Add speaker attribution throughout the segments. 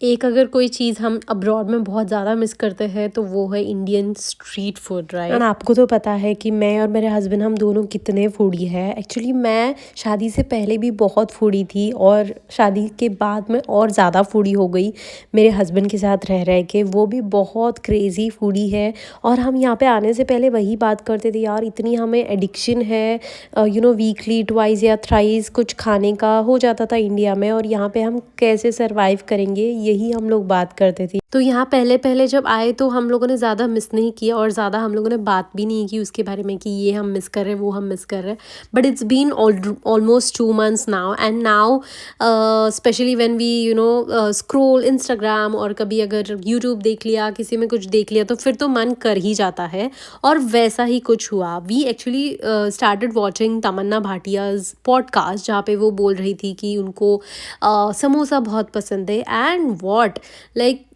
Speaker 1: एक अगर कोई चीज़ हम अब्रॉड में बहुत ज़्यादा मिस करते हैं तो वो है इंडियन स्ट्रीट फूड, राइट। और आपको तो पता है कि मैं और मेरे हस्बैंड हम दोनों कितने फूडी है। एक्चुअली मैं शादी से पहले भी बहुत फूडी थी और शादी के बाद में और ज़्यादा फूडी हो गई मेरे हस्बैंड के साथ रह रह के। वो भी बहुत क्रेज़ी फूडी है और हम यहाँ पे आने से पहले वही बात करते थे, यार इतनी हमें एडिक्शन है वीकली ट्वाइस या थ्राइस कुछ खाने का हो जाता था इंडिया में, और यहाँ पे हम कैसे सरवाइव करेंगे यही हम लोग बात करते थे। तो यहाँ पहले पहले जब आए तो हम लोगों ने ज़्यादा मिस नहीं किया और ज़्यादा हम लोगों ने बात भी नहीं की उसके बारे में कि ये हम मिस कर रहे हैं वो हम मिस कर रहे हैं। But it's been almost 2 months now, and now specially when we scroll Instagram और कभी अगर यूट्यूब देख लिया, किसी में कुछ देख लिया तो फिर तो मन कर ही जाता है। और वैसा ही कुछ हुआ। We actually started watching Tamannaah Bhatia's podcast, जहाँ पे वो बोल रही थी कि उनको समोसा बहुत पसंद है। एंड व्हाट, लाइक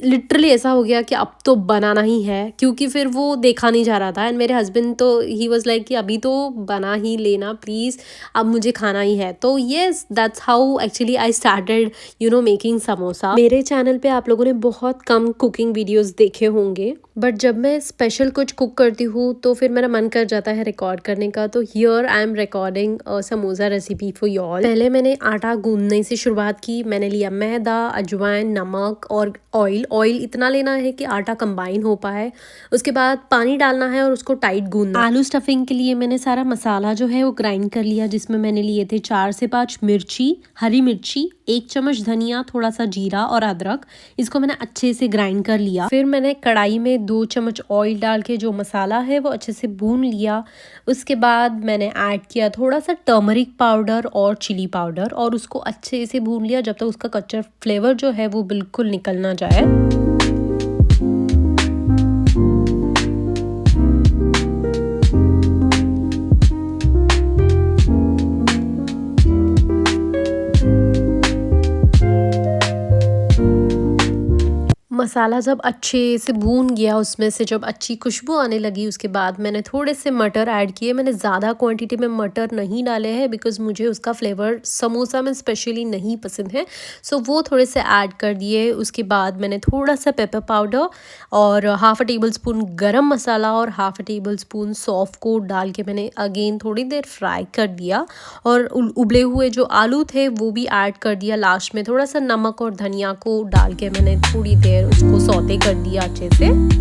Speaker 1: लिटरली ऐसा हो गया कि अब तो बनाना ही है, क्योंकि फिर वो देखा नहीं जा रहा था। एंड मेरे हस्बैंड तो ही वाज लाइक कि अभी तो बना ही लेना प्लीज़, अब मुझे खाना ही है। तो yes, that's how actually I started making samosa. मेरे चैनल पे आप लोगों ने बहुत कम कुकिंग वीडियोस देखे होंगे, बट जब मैं स्पेशल कुछ कुक करती हूँ तो फिर मेरा मन कर जाता है रिकॉर्ड करने का। तो here I am recording samosa recipe for you all. पहले मैंने आटा गूंदने से शुरुआत की। मैंने लिया मैदा, अजवाइन, नमक और ऑयल इतना लेना है कि आटा कंबाइन हो पाए। उसके बाद पानी डालना है और उसको टाइट गूंदना। आलू स्टफिंग के लिए मैंने सारा मसाला जो है वो ग्राइंड कर लिया, जिसमें मैंने लिए थे 4 से 5 मिर्ची, हरी मिर्ची, 1 चम्मच धनिया, थोड़ा सा जीरा और अदरक। इसको मैंने अच्छे से ग्राइंड कर लिया। फिर मैंने कढ़ाई में 2 चम्मच ऑयल डाल के जो मसाला है वो अच्छे से भून लिया। उसके बाद मैंने ऐड किया थोड़ा सा टर्मरिक पाउडर और चिली पाउडर और उसको अच्छे से भून लिया जब तक उसका कच्चा फ्लेवर जो है वो बिल्कुल निकल ना जाए। मसाला जब अच्छे से भून गया, उसमें से जब अच्छी खुशबू आने लगी, उसके बाद मैंने थोड़े से मटर ऐड किए। मैंने ज़्यादा क्वांटिटी में मटर नहीं डाले हैं बिकॉज़ मुझे उसका फ्लेवर समोसा में स्पेशली नहीं पसंद है, सो वो थोड़े से ऐड कर दिए। उसके बाद मैंने थोड़ा सा पेपर पाउडर और हाफ़ टेबल स्पून गरम मसाला और हाफ़ टेबल स्पून सौंफ को डाल के मैंने अगेन थोड़ी देर फ्राई कर दिया। और उबले हुए जो आलू थे वो भी ऐड कर दिया। लास्ट में थोड़ा सा नमक और धनिया को डाल के मैंने थोड़ी देर उसको सौते कर दिया अच्छे से।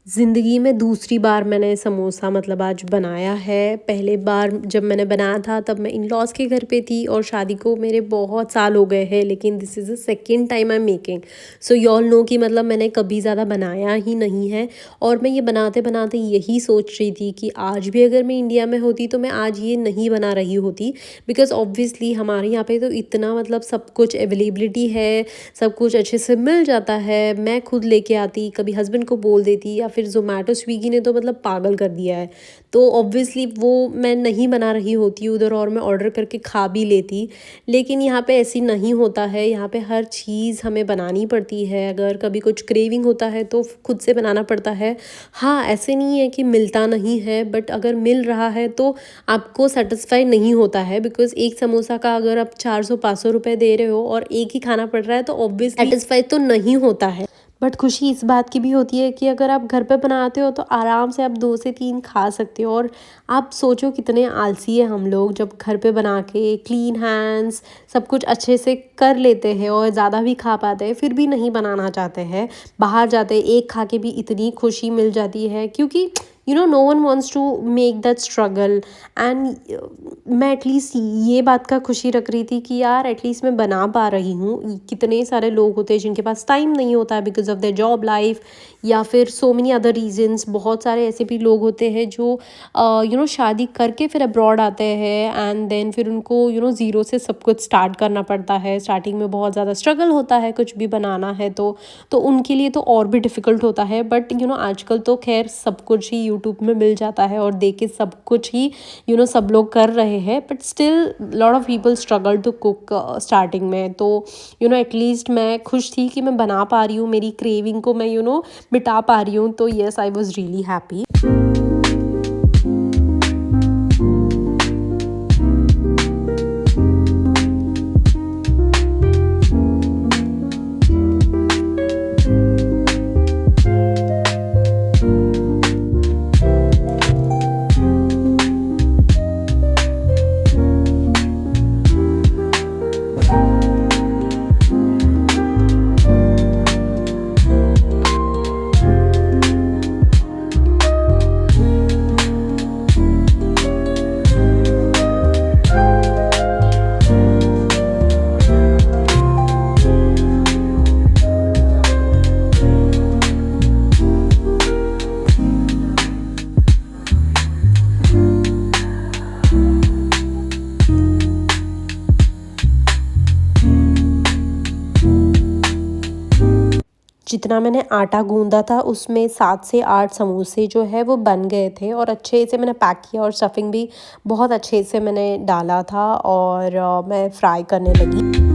Speaker 1: ज़िंदगी में दूसरी बार मैंने समोसा मतलब आज बनाया है। पहले बार जब मैंने बनाया था तब मैं इन लॉज के घर पे थी और शादी को मेरे बहुत साल हो गए हैं, लेकिन this is the second time I am making. So you all know कि मतलब मैंने कभी ज़्यादा बनाया ही नहीं है। और मैं ये बनाते बनाते यही सोच रही थी कि आज भी अगर मैं इंडिया में होती तो मैं आज ये नहीं बना रही होती, बिकॉज़ ऑब्वियसली हमारे यहाँ पे तो इतना मतलब सब कुछ अवेलेबिलिटी है, सब कुछ अच्छे से मिल जाता है। मैं खुद लेके आती, कभी हस्बैंड को बोल देती, या फिर ज़ोमैटो स्विगी ने तो मतलब पागल कर दिया है। तो ऑब्वियसली वो मैं नहीं बना रही होती उधर और मैं ऑर्डर करके खा भी लेती। लेकिन यहाँ पे ऐसी नहीं होता है। यहाँ पे हर चीज़ हमें बनानी पड़ती है। अगर कभी कुछ क्रेविंग होता है तो खुद से बनाना पड़ता है। हाँ, ऐसे नहीं है कि मिलता नहीं है, बट अगर मिल रहा है तो आपको सेटिस्फाई नहीं होता है, बिकॉज़ एक समोसा का अगर आप 400-500 रुपये दे रहे हो और एक ही खाना पड़ रहा है तो ऑब्वियसली सेटिस्फाई तो नहीं होता है। बट खुशी इस बात की भी होती है कि अगर आप घर पे बनाते हो तो आराम से आप 2 से 3 खा सकते हो। और आप सोचो कितने आलसी है हम लोग, जब घर पे बना के क्लीन हैंड्स सब कुछ अच्छे से कर लेते हैं और ज़्यादा भी खा पाते हैं, फिर भी नहीं बनाना चाहते हैं। बाहर जाते हैं, एक खा के भी इतनी खुशी मिल जाती है, क्योंकि no one wants to make that struggle. And मैं एटलीस्ट ये बात का खुशी रख रही थी कि यार एटलीस्ट मैं बना पा रही हूँ। कितने सारे लोग होते हैं जिनके पास टाइम नहीं होता है because of their job life या फिर सो मेनी अदर रीजंस। बहुत सारे ऐसे भी लोग होते हैं जो शादी करके फिर अब्रॉड आते हैं एंड देन फिर उनको ज़ीरो से सब कुछ स्टार्ट करना पड़ता है। स्टार्टिंग में बहुत ज़्यादा स्ट्रगल होता है कुछ भी बनाना है तो उनके लिए तो और भी डिफ़िकल्ट होता है। बट आजकल तो खैर सब कुछ ही यूट्यूब में मिल जाता है और देख के सब कुछ ही सब लोग कर रहे हैं। But still lot of people struggle to cook starting में। तो एटलीस्ट मैं खुश थी कि मैं बना पा रही हूँ, मेरी क्रेविंग को मैं मिटा पा रही हूँ। तो yes, I was really happy. जितना मैंने आटा गूंदा था उसमें 7 से 8 समोसे जो है वो बन गए थे और अच्छे से मैंने पैक किया और स्टफिंग भी बहुत अच्छे से मैंने डाला था और मैं फ्राई करने लगी।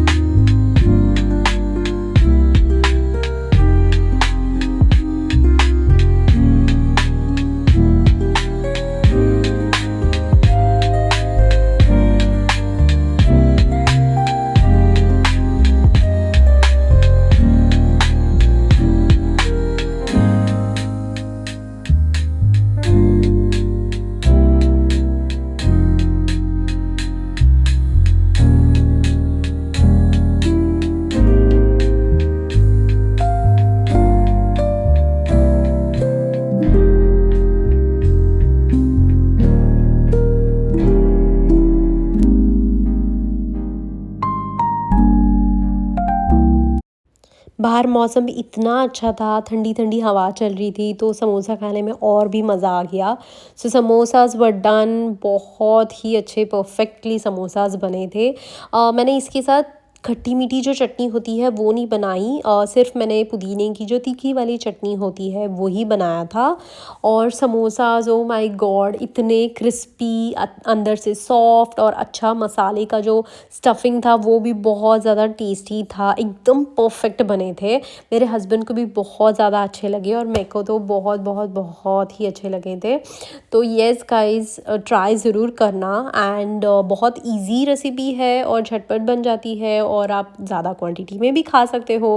Speaker 1: बाहर मौसम भी इतना अच्छा था, ठंडी ठंडी हवा चल रही थी तो समोसा खाने में और भी मज़ा आ गया। सो समोसाज वर डन, बहुत ही अच्छे परफेक्टली समोसाज बने थे। मैंने इसके साथ खट्टी मीठी जो चटनी होती है वो नहीं बनाई, सिर्फ मैंने पुदीने की जो तीखी वाली चटनी होती है वो ही बनाया था। और समोसाज, ओ माय गॉड, इतने क्रिस्पी, अंदर से सॉफ्ट और अच्छा मसाले का जो स्टफिंग था वो भी बहुत ज़्यादा टेस्टी था, एकदम परफेक्ट बने थे। मेरे हस्बैंड को भी बहुत ज़्यादा अच्छे लगे और मेरे को तो बहुत बहुत बहुत ही अच्छे लगे थे। तो येस गाइस, ट्राई ज़रूर करना। एंड बहुत इजी रेसिपी है और झटपट बन जाती है और आप ज़्यादा क्वांटिटी में भी खा सकते हो।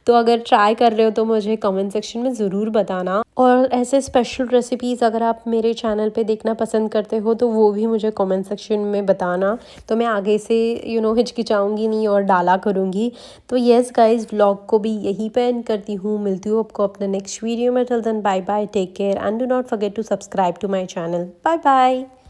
Speaker 1: तो अगर ट्राई कर रहे हो तो मुझे कमेंट सेक्शन में ज़रूर बताना। और ऐसे स्पेशल रेसिपीज़ अगर आप मेरे चैनल पे देखना पसंद करते हो तो वो भी मुझे कमेंट सेक्शन में बताना, तो मैं आगे से हिचकिचाऊँगी नहीं और डाला करूँगी। तो येस गाइस, व्लॉग को भी यहीं पे एंड करती हूँ। मिलती हूँ आपको अपने नेक्स्ट वीडियो में। Till then bye bye, take care and do not forget to subscribe to my channel. Bye bye.